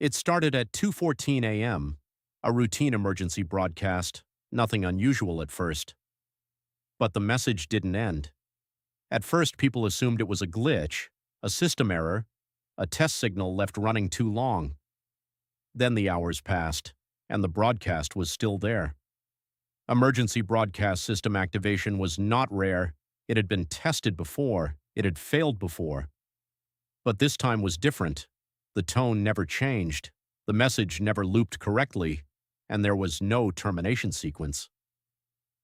It started at 2:14 a.m., a routine emergency broadcast, nothing unusual at first. But the message didn't end. At first, people assumed it was a glitch, a system error, a test signal left running too long. Then the hours passed, and the broadcast was still there. Emergency broadcast system activation was not rare. It had been tested before. It had failed before. But this time was different. The tone never changed, the message never looped correctly, and there was no termination sequence.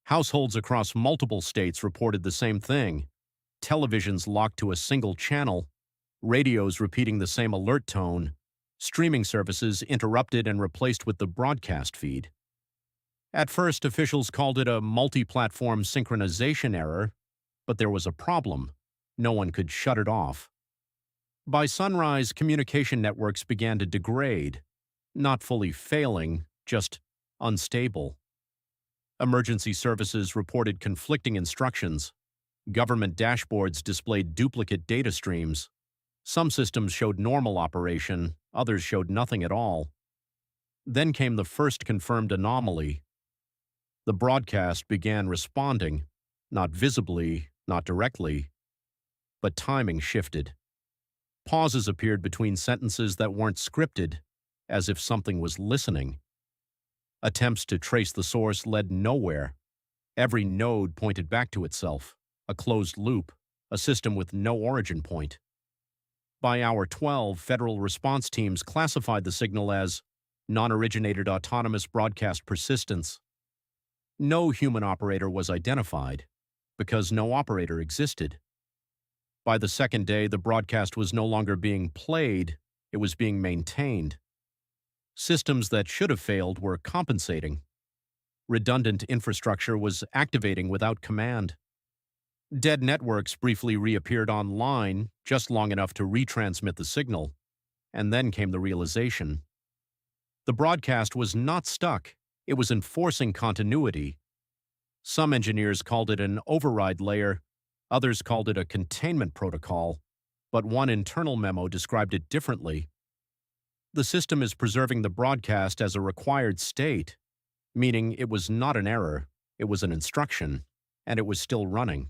Households across multiple states reported the same thing. Televisions locked to a single channel, radios repeating the same alert tone, streaming services interrupted and replaced with the broadcast feed. At first, officials called it a multi-platform synchronization error, but there was a problem. No one could shut it off. By sunrise, communication networks began to degrade, not fully failing, just unstable. Emergency services reported conflicting instructions. Government dashboards displayed duplicate data streams. Some systems showed normal operation, others showed nothing at all. Then came the first confirmed anomaly. The broadcast began responding, not visibly, not directly, but timing shifted. Pauses appeared between sentences that weren't scripted, as if something was listening. Attempts to trace the source led nowhere. Every node pointed back to itself, a closed loop, a system with no origin point. By hour 12, federal response teams classified the signal as non-originated autonomous broadcast persistence. No human operator was identified, because no operator existed. By the second day, the broadcast was no longer being played, it was being maintained. Systems that should have failed were compensating. Redundant infrastructure was activating without command. Dead networks briefly reappeared online, just long enough to retransmit the signal, and then came the realization. The broadcast was not stuck, it was enforcing continuity. Some engineers called it an override layer, others called it a containment protocol, but one internal memo described it differently. The system is preserving the broadcast as a required state, meaning it was not an error, it was an instruction, and it was still running.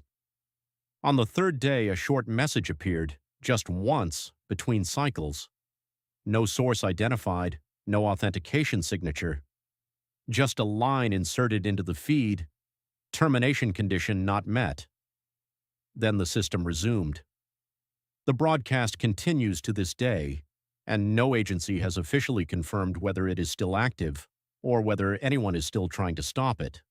On the third day, a short message appeared, just once, between cycles. No source identified, no authentication signature. Just a line inserted into the feed, termination condition not met. Then the system resumed. The broadcast continues to this day, and no agency has officially confirmed whether it is still active or whether anyone is still trying to stop it.